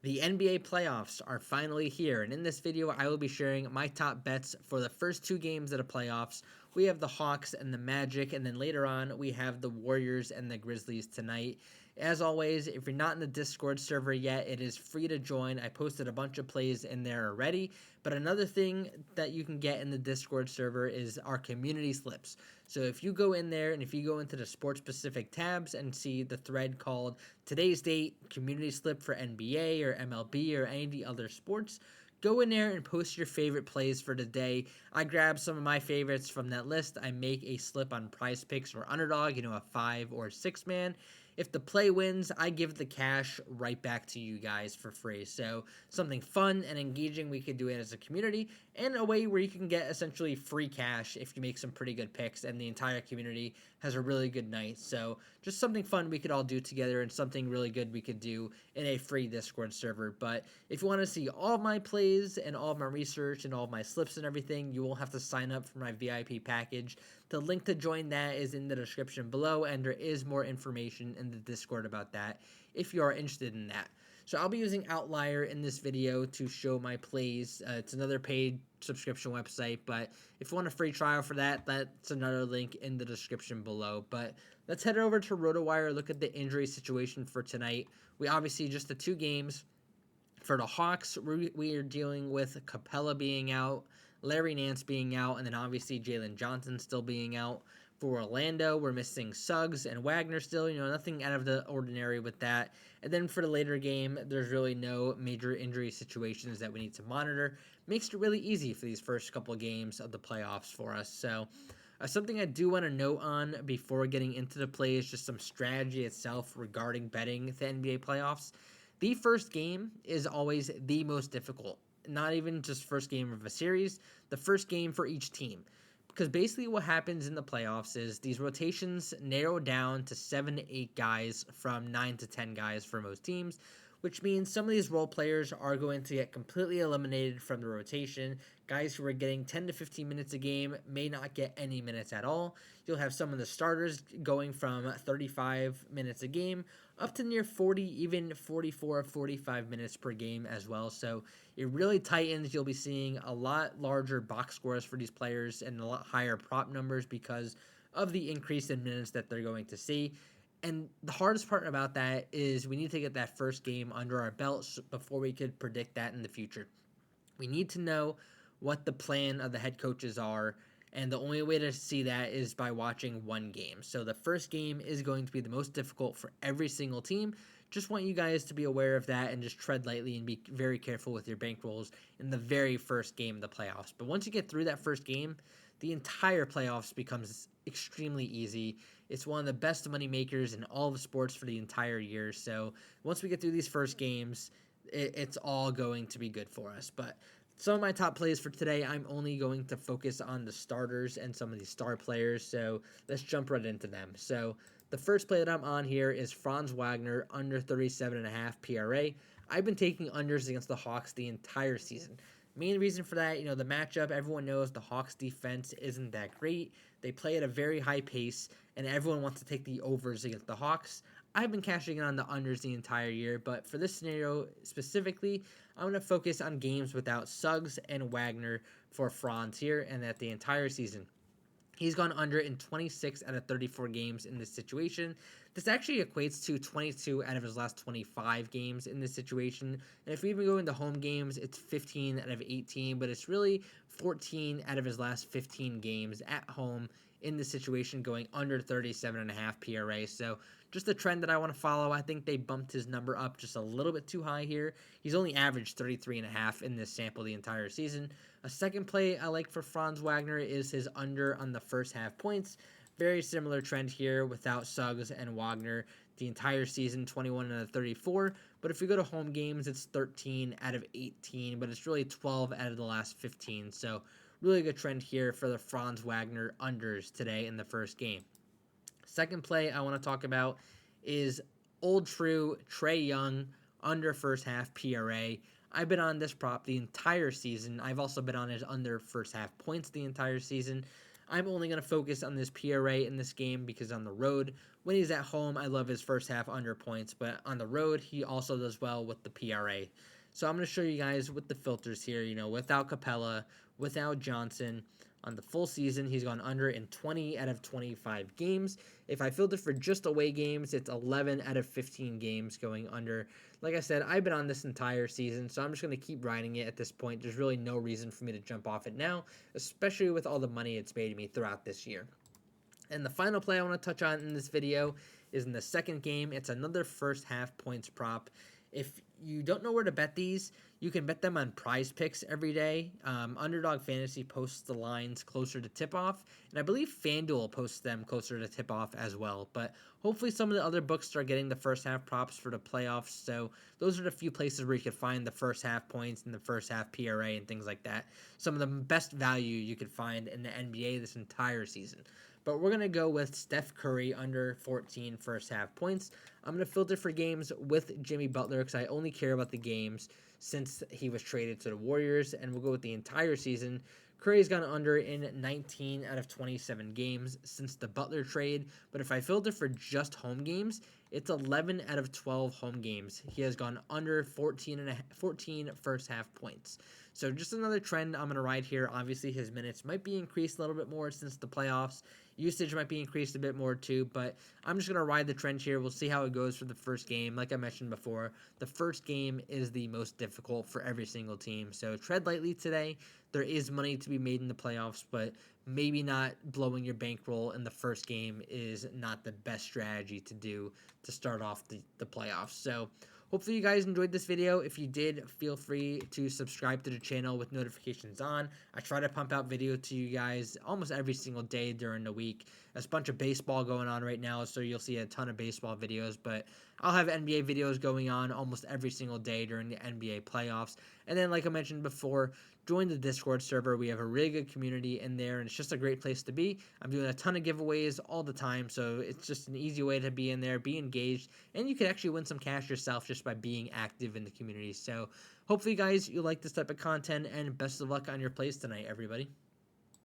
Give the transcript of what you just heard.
The NBA playoffs are finally here, and in this video, I will be sharing my top bets for the first two games of the playoffs. We have the Hawks and the Magic, and then later on, we have the Warriors and the Grizzlies tonight. As always, if you're not in the Discord server yet, it is free to join. I posted a bunch of plays in there already, but another thing that you can get in the Discord server is our community slips. So if you go in there and if you go into the sports specific tabs and see the thread called today's date community slip for NBA or MLB or any of the other sports, go in there and post your favorite plays for the day. I grab some of my favorites from that list. I make a slip on PrizePicks or Underdog, a 5 or 6 man. If the play wins, I give the cash right back to you guys for free. So something fun and engaging we could do it as a community, and a way where you can get essentially free cash if you make some pretty good picks and the entire community has a really good night. So just something fun we could all do together and something really good we could do in a free Discord server. But if you want to see all of my plays and all of my research and all of my slips and everything, you will have to sign up for my VIP package. The link to join that is in the description below, and there is more information in the Discord about that if you are interested in that. So I'll be using Outlier in this video to show my plays. It's another paid subscription website, but if you want a free trial for that, that's another link in the description below. But let's head over to RotoWire, look at the injury situation for tonight. We obviously just the two games. For the Hawks, we are dealing with Capella being out, Larry Nance being out, and then obviously Jalen Johnson still being out. For Orlando, we're missing Suggs and Wagner still, nothing out of the ordinary with that. And then for the later game, there's really no major injury situations that we need to monitor. Makes it really easy for these first couple of games of the playoffs for us. So something I do want to note on before getting into the play is just some strategy itself regarding betting the NBA playoffs. The first game is always the most difficult. Not even just first game of a series, the first game for each team. Because basically what happens in the playoffs is these rotations narrow down to 7 to 8 guys from 9 to 10 guys for most teams, which means some of these role players are going to get completely eliminated from the rotation. Guys who are getting 10 to 15 minutes a game may not get any minutes at all. You'll have some of the starters going from 35 minutes a game up to near 40, even 44, 45 minutes per game as well. So it really tightens. You'll be seeing a lot larger box scores for these players and a lot higher prop numbers because of the increase in minutes that they're going to see. And the hardest part about that is we need to get that first game under our belts before we could predict that in the future. We need to know what the plan of the head coaches are, and the only way to see that is by watching one game. So the first game is going to be the most difficult for every single team. Just want you guys to be aware of that and just tread lightly and be very careful with your bankrolls in the very first game of the playoffs. But once you get through that first game, the entire playoffs becomes extremely easy. It's one of the best money makers in all of sports for the entire year. So once we get through these first games, it's all going to be good for us. But some of my top plays for today, I'm only going to focus on the starters and some of these star players. So let's jump right into them. So the first play that I'm on here is Franz Wagner, under 37.5 PRA. I've been taking unders against the Hawks the entire season. Main reason for that, the matchup, everyone knows the Hawks defense isn't that great. They play at a very high pace, and everyone wants to take the overs against the Hawks. I've been cashing in on the unders the entire year, but for this scenario specifically, I'm going to focus on games without Suggs and Wagner for Franz here, and that the entire season. He's gone under in 26 out of 34 games in this situation. This actually equates to 22 out of his last 25 games in this situation. And if we even go into home games, it's 15 out of 18, but it's really 14 out of his last 15 games at home in this situation, going under 37.5 PRA. So just the trend that I want to follow. I think they bumped his number up just a little bit too high here. He's only averaged 33.5 in this sample the entire season. A second play I like for Franz Wagner is his under on the first half points. Very similar trend here without Suggs and Wagner the entire season, 21 out of 34. But if we go to home games, it's 13 out of 18, but it's really 12 out of the last 15. So really good trend here for the Franz Wagner unders today in the first game. Second play I want to talk about is old true Trae Young, under first half PRA. I've been on this prop the entire season. I've also been on his under first half points the entire season. I'm only going to focus on this PRA in this game because on the road, when he's at home, I love his first half under points, but on the road, he also does well with the PRA. So I'm going to show you guys with the filters here, without Capella, without Johnson. On the full season, he's gone under in 20 out of 25 games. If I filter for just away games, it's 11 out of 15 games going under. Like I said, I've been on this entire season, so I'm just going to keep riding it at this point. There's really no reason for me to jump off it now, especially with all the money it's made me throughout this year. And the final play I want to touch on in this video is in the second game. It's another first half points prop. If you don't know where to bet these, you can bet them on PrizePicks every day. Underdog Fantasy posts the lines closer to tip-off, and I believe FanDuel posts them closer to tip-off as well. But hopefully some of the other books start getting the first half props for the playoffs, so those are the few places where you can find the first half points and the first half PRA and things like that. Some of the best value you could find in the NBA this entire season. But we're going to go with Steph Curry under 14 first half points. I'm going to filter for games with Jimmy Butler because I only care about the games since he was traded to the Warriors, and we'll go with the entire season. Curry's gone under in 19 out of 27 games since the Butler trade, but if I filter for just home games, it's 11 out of 12 home games. He has gone under 14 first half points. So just another trend I'm going to ride here. Obviously, his minutes might be increased a little bit more since the playoffs. Usage might be increased a bit more too, but I'm just going to ride the trend here. We'll see how it goes for the first game. Like I mentioned before, the first game is the most difficult for every single team. So tread lightly today. There is money to be made in the playoffs, but maybe not blowing your bankroll in the first game is not the best strategy to do to start off the playoffs. So hopefully you guys enjoyed this video. If you did, feel free to subscribe to the channel with notifications on. I try to pump out video to you guys almost every single day during the week. There's a bunch of baseball going on right now, so you'll see a ton of baseball videos, but I'll have NBA videos going on almost every single day during the NBA playoffs. And then, like I mentioned before, join the Discord server. We have a really good community in there, and it's just a great place to be. I'm doing a ton of giveaways all the time, so it's just an easy way to be in there, be engaged, and you can actually win some cash yourself just by being active in the community. So hopefully, guys, you like this type of content, and best of luck on your plays tonight, everybody.